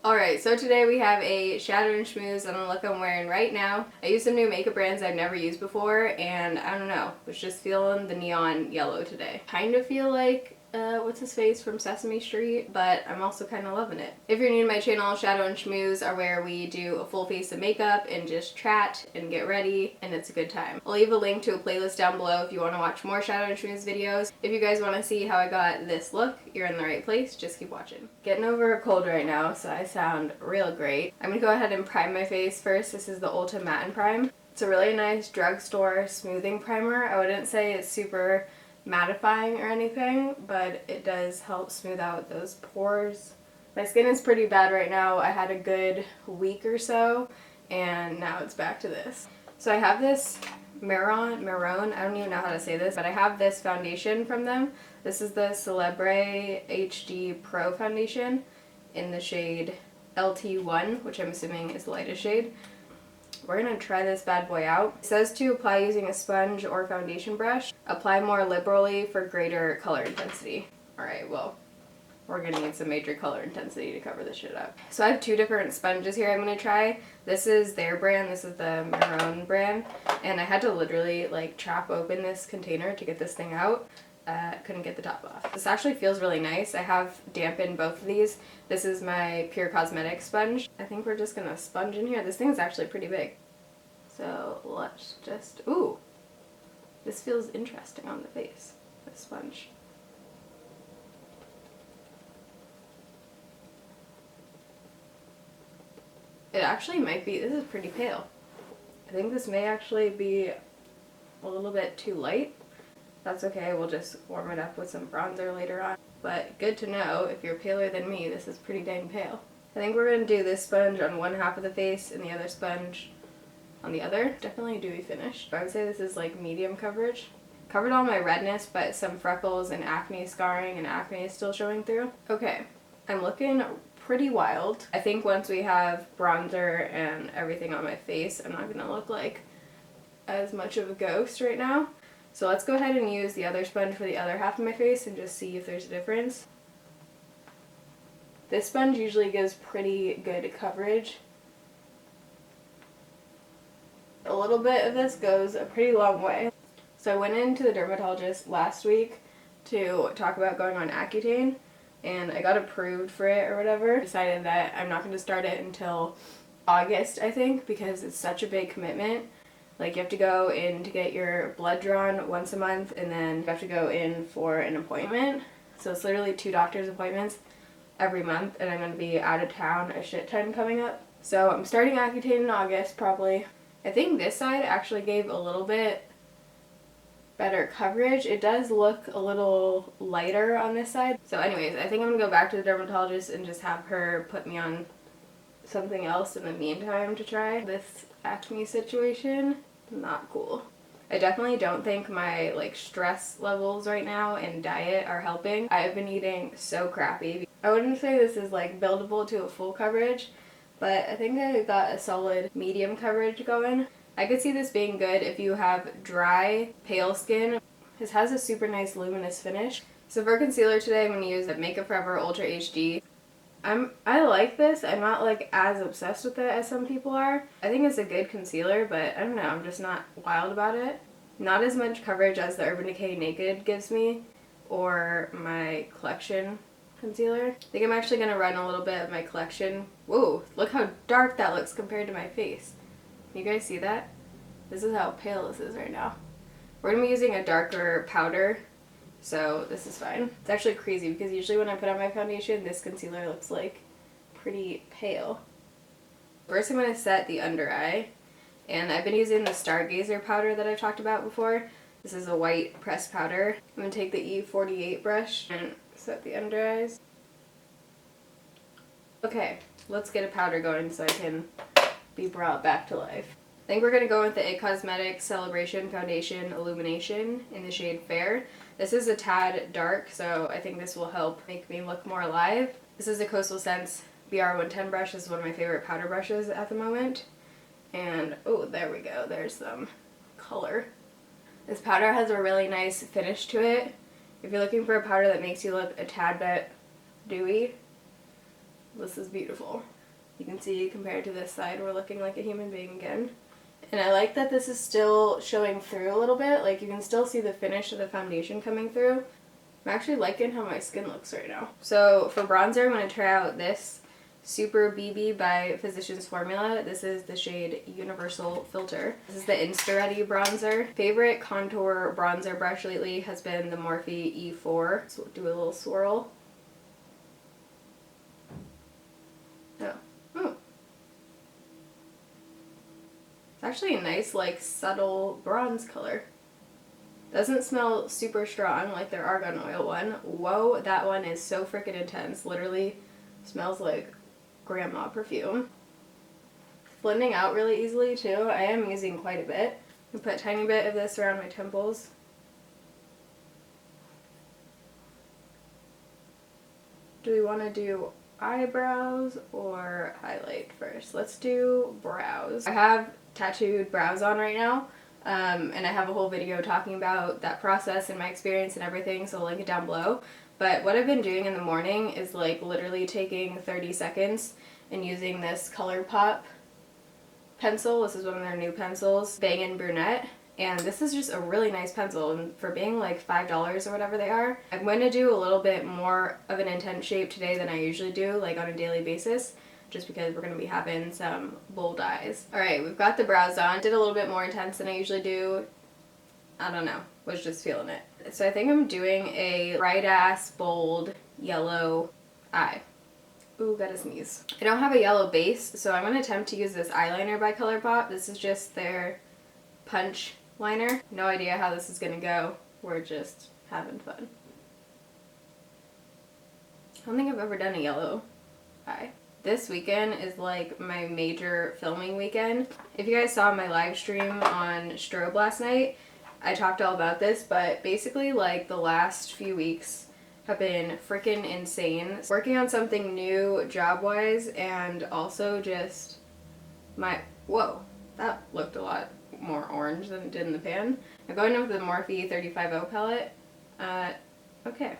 Alright, so today we have a Shadow and Schmooze on the look I'm wearing right now. I used some new makeup brands I've never used before, and I don't know, was just feeling the neon yellow today. Kind of feel like, what's his face from Sesame Street, but I'm also kind of loving it. If you're new to my channel, Shadow and Schmooze are where we do a full face of makeup and just chat and get ready, and it's a good time. I'll leave a link to a playlist down below if you want to watch more Shadow and Schmooze videos. If you guys want to see how I got this look, you're in the right place, just keep watching. Getting over a cold right now, so I sound real great. I'm gonna go ahead and prime my face first. This is the Ulta Matte and Prime. It's a really nice drugstore smoothing primer. I wouldn't say it's super mattifying or anything, but it does help smooth out those pores. My skin is pretty bad right now. I had a good week or so, and now it's back to this. So I have this Mehron, I don't even know how to say this, but I have this foundation from them. This is the Celebre HD Pro Foundation in the shade LT1, which I'm assuming is the lightest shade. We're going to try this bad boy out. It says to apply using a sponge or foundation brush. Apply more liberally for greater color intensity. Alright, well, we're going to need some major color intensity to cover this shit up. So I have two different sponges here I'm going to try. This is their brand, this is the Mehron brand, and I had to literally like chop open this container to get this thing out. Couldn't get the top off. This actually feels really nice. I have dampened both of these. This is my Pure Cosmetics sponge. I think we're just gonna sponge in here. This thing is actually pretty big. So let's just, ooh, this feels interesting on the face, this sponge. It actually might be, this is pretty pale. I think this may actually be a little bit too light. That's okay, we'll just warm it up with some bronzer later on. But good to know, if you're paler than me, this is pretty dang pale. I think we're going to do this sponge on one half of the face and the other sponge on the other. Definitely a dewy finish. I would say this is like medium coverage. Covered all my redness, but some freckles and acne scarring, and acne is still showing through. Okay, I'm looking pretty wild. I think once we have bronzer and everything on my face, I'm not going to look like as much of a ghost right now. So let's go ahead and use the other sponge for the other half of my face and just see if there's a difference. This sponge usually gives pretty good coverage. A little bit of this goes a pretty long way. So I went into the dermatologist last week to talk about going on Accutane, and I got approved for it or whatever. Decided that I'm not going to start it until August, I think, because it's such a big commitment. Like, you have to go in to get your blood drawn once a month, and then you have to go in for an appointment. So it's literally 2 doctor's appointments every month, and I'm going to be out of town a shit ton coming up. So I'm starting Accutane in August, probably. I think this side actually gave a little bit better coverage. It does look a little lighter on this side. So anyways, I think I'm going to go back to the dermatologist and just have her put me on something else in the meantime to try. This acne situation, not cool. I definitely don't think my like stress levels right now and diet are helping. I've been eating so crappy. I wouldn't say this is like buildable to a full coverage, but I think I got a solid medium coverage going. I could see this being good if you have dry, pale skin. This has a super nice luminous finish. So for concealer today, I'm going to use the Makeup Forever Ultra HD. I like this. I'm not like as obsessed with it as some people are. I think it's a good concealer, but I don't know, I'm just not wild about it. Not as much coverage as the Urban Decay Naked gives me, or my Collection concealer. I think I'm actually going to run a little bit of my Collection. Whoa, look how dark that looks compared to my face. Can you guys see that? This is how pale this is right now. We're going to be using a darker powder, so this is fine. It's actually crazy because usually when I put on my foundation, this concealer looks like pretty pale. First I'm going to set the under eye, and I've been using the Stargazer powder that I've talked about before. This is a white pressed powder. I'm going to take the E48 brush and set the under eyes. Okay, let's get a powder going so I can be brought back to life. I think we're going to go with the It Cosmetics Celebration Foundation Illumination in the shade Fair. This is a tad dark, so I think this will help make me look more alive. This is a Coastal Scents BR110 brush. This is one of my favorite powder brushes at the moment. And, oh, there we go. There's some color. This powder has a really nice finish to it. If you're looking for a powder that makes you look a tad bit dewy, This is beautiful. You can see compared to this side, we're looking like a human being again. And I like that this is still showing through a little bit. Like, you can still see the finish of the foundation coming through. I'm actually liking how my skin looks right now. So for bronzer, I'm going to try out this Super BB by Physicians Formula. This is the shade Universal Filter. This is the Insta-Ready bronzer. Favorite contour bronzer brush lately has been the Morphe E4. So we'll do a little swirl. Oh. It's actually a nice, like, subtle bronze color. Doesn't smell super strong like their argan oil one. Whoa, that one is so freaking intense. Literally smells like grandma perfume. Blending out really easily too. I am using quite a bit. I put a tiny bit of this around my temples. Do we want to do eyebrows or highlight first? Let's do brows. I have tattooed brows on right now. And I have a whole video talking about that process and my experience and everything, so I'll link it down below. But what I've been doing in the morning is like literally taking 30 seconds and using this Colourpop pencil. This is one of their new pencils, Bangin Brunette. And this is just a really nice pencil, and for being like $5 or whatever they are. I'm going to do a little bit more of an intense shape today than I usually do, like on a daily basis, just because we're going to be having some bold eyes. Alright, we've got the brows on. Did a little bit more intense than I usually do. I don't know, was just feeling it. So I think I'm doing a bright ass bold yellow eye. Ooh, gotta sneeze. I don't have a yellow base, so I'm going to attempt to use this eyeliner by Colourpop. This is just their punch liner. No idea how this is going to go. We're just having fun. I don't think I've ever done a yellow eye. This weekend is like my major filming weekend. If you guys saw my live stream on Strobe last night, I talked all about this, but basically like the last few weeks have been freaking insane. Working on something new job-wise, and also just whoa, that looked a lot more orange than it did in the pan. I'm going in with the Morphe 350 palette. Okay.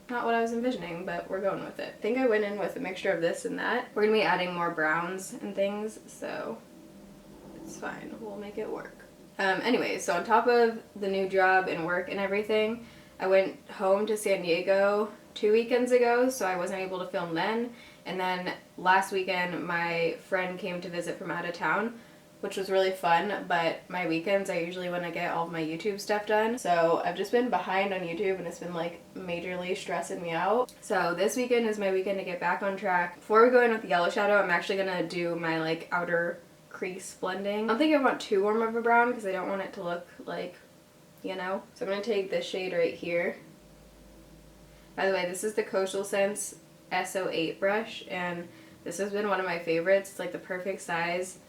Not what I was envisioning, but we're going with it. I think I went in with a mixture of this and that. We're going to be adding more browns and things, so it's fine. We'll make it work. Anyway, so on top of the new job and work and everything, I went home to San Diego 2 weekends ago, so I wasn't able to film then. And then last weekend, my friend came to visit from out of town, which was really fun, but my weekends I usually want to get all of my YouTube stuff done. So I've just been behind on YouTube, and it's been like majorly stressing me out. So this weekend is my weekend to get back on track. Before we go in with the yellow shadow, I'm actually going to do my like outer crease blending. I don't think I want too warm of a brown because I don't want it to look like, you know. So I'm going to take this shade right here. By the way, this is the Coastal Scents SO8 brush, and this has been one of my favorites. It's like the perfect size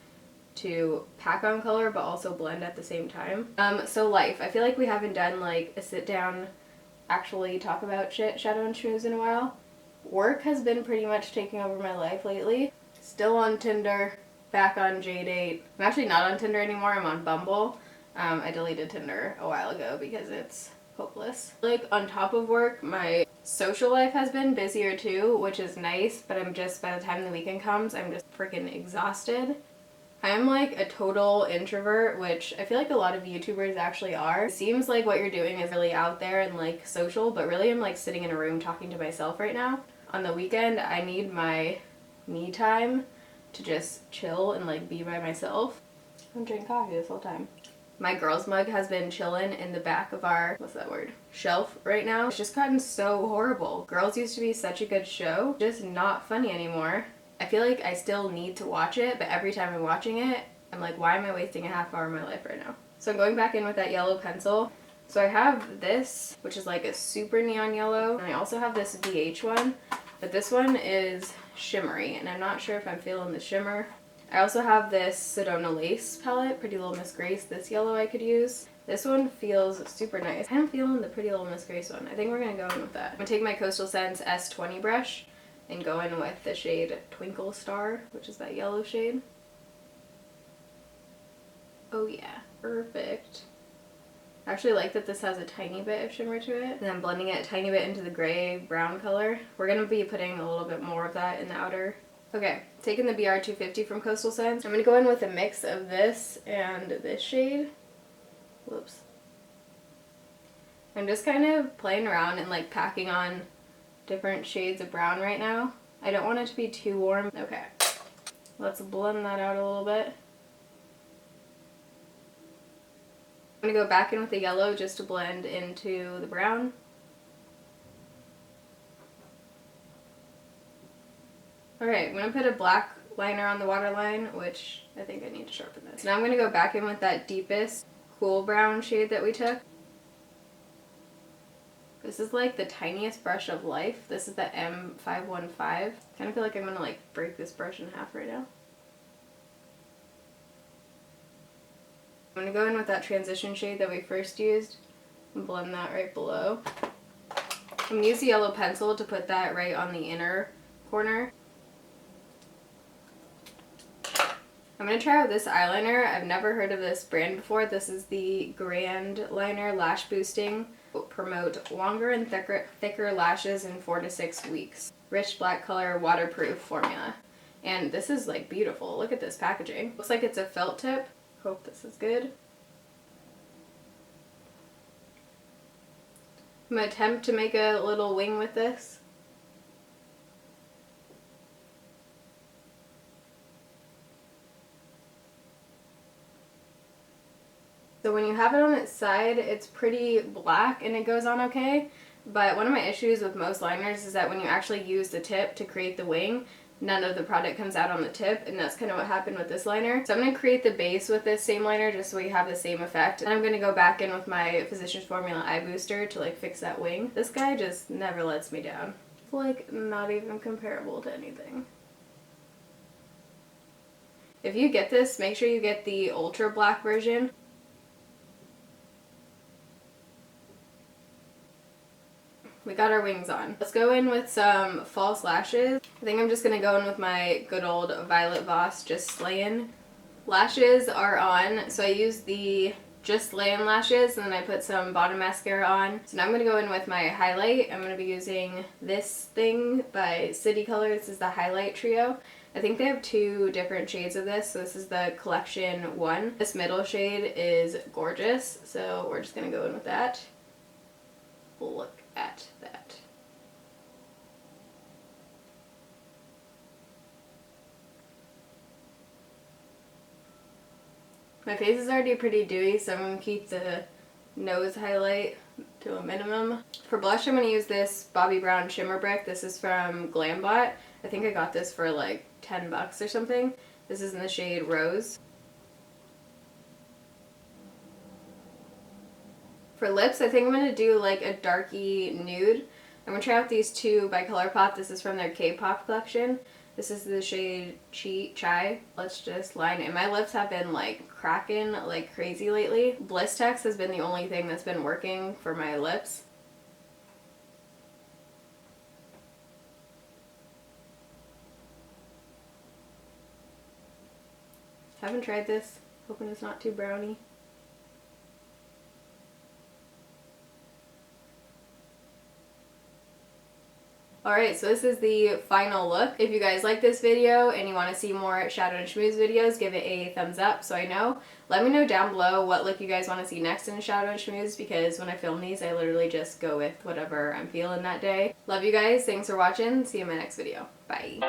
to pack on color but also blend at the same time. So life. I feel like we haven't done like a sit down actually talk about shit, Shadow and Schmooze in a while. Work has been pretty much taking over my life lately. Still on Tinder, back on JDate. I'm actually not on Tinder anymore, I'm on Bumble. I deleted Tinder a while ago because it's hopeless. Like on top of work, my social life has been busier too, which is nice, but I'm just, by the time the weekend comes, I'm just freaking exhausted. I'm like a total introvert, which I feel like a lot of YouTubers actually are. It seems like what you're doing is really out there and like social, but really I'm like sitting in a room talking to myself right now. On the weekend, I need my me time to just chill and like be by myself. I'm drinking coffee this whole time. My girls mug has been chilling in the back of our, what's that word, shelf right now. It's just gotten so horrible. Girls used to be such a good show, just not funny anymore. I feel like I still need to watch it, but every time I'm watching it, I'm like, why am I wasting a half hour of my life right now? So I'm going back in with that yellow pencil. So I have this, which is like a super neon yellow, and I also have this BH one, but this one is shimmery, and I'm not sure if I'm feeling the shimmer. I also have this Sedona Lace palette, Pretty Little Miss Grace, this yellow I could use. This one feels super nice. I'm feeling the Pretty Little Miss Grace one. I think we're going to go in with that. I'm going to take my Coastal Scents S20 brush and go in with the shade Twinkle Star, which is that yellow shade. Oh yeah, perfect. I actually like that this has a tiny bit of shimmer to it. And then blending it a tiny bit into the gray-brown color. We're going to be putting a little bit more of that in the outer. Okay, taking the BR250 from Coastal Scents. I'm going to go in with a mix of this and this shade. Whoops. I'm just kind of playing around and like packing on different shades of brown right now. I don't want it to be too warm. Okay, let's blend that out a little bit. I'm going to go back in with the yellow just to blend into the brown. Alright, I'm going to put a black liner on the waterline, which I think I need to sharpen this. Now I'm going to go back in with that deepest cool brown shade that we took. This is like the tiniest brush of life. This is the M515. I kind of feel like I'm going to like break this brush in half right now. I'm going to go in with that transition shade that we first used and blend that right below. I'm going to use the yellow pencil to put that right on the inner corner. I'm going to try out this eyeliner. I've never heard of this brand before. This is the Grand Liner Lash Boosting. Promote longer and thicker lashes in 4 to 6 weeks. Rich black color, waterproof formula. And this is like beautiful. Look at this packaging. Looks like it's a felt tip. Hope this is good. I'm going to attempt to make a little wing with this. So when you have it on its side, it's pretty black and it goes on okay. But one of my issues with most liners is that when you actually use the tip to create the wing, none of the product comes out on the tip, and that's kind of what happened with this liner. So I'm going to create the base with this same liner just so we have the same effect. And I'm going to go back in with my Physicians Formula Eye Booster to like fix that wing. This guy just never lets me down. It's like not even comparable to anything. If you get this, make sure you get the ultra black version. We got our wings on. Let's go in with some false lashes. I think I'm just going to go in with my good old Violet Voss Just Slayin'. Lashes are on, so I used the Just Slayin' lashes and then I put some bottom mascara on. So now I'm going to go in with my highlight. I'm going to be using this thing by City Color. This is the Highlight Trio. I think they have 2 different shades of this, so this is the Collection 1. This middle shade is gorgeous, so we're just going to go in with that. Look at that. My face is already pretty dewy, so I'm going to keep the nose highlight to a minimum. For blush, I'm going to use this Bobbi Brown Shimmer Brick. This is from Glambot. I think I got this for like 10 bucks or something. This is in the shade Rose. For lips, I think I'm going to do like a darky nude. I'm going to try out these 2 by Colourpop. This is from their K-Pop collection. This is the shade Chai. Let's just line it. My lips have been like cracking like crazy lately. Blistex has been the only thing that's been working for my lips. Haven't tried this. Hoping it's not too browny. Alright, so this is the final look. If you guys like this video and you want to see more Shadow and Schmooze videos, give it a thumbs up so I know. Let me know down below what look you guys want to see next in Shadow and Schmooze, because when I film these, I literally just go with whatever I'm feeling that day. Love you guys. Thanks for watching. See you in my next video. Bye.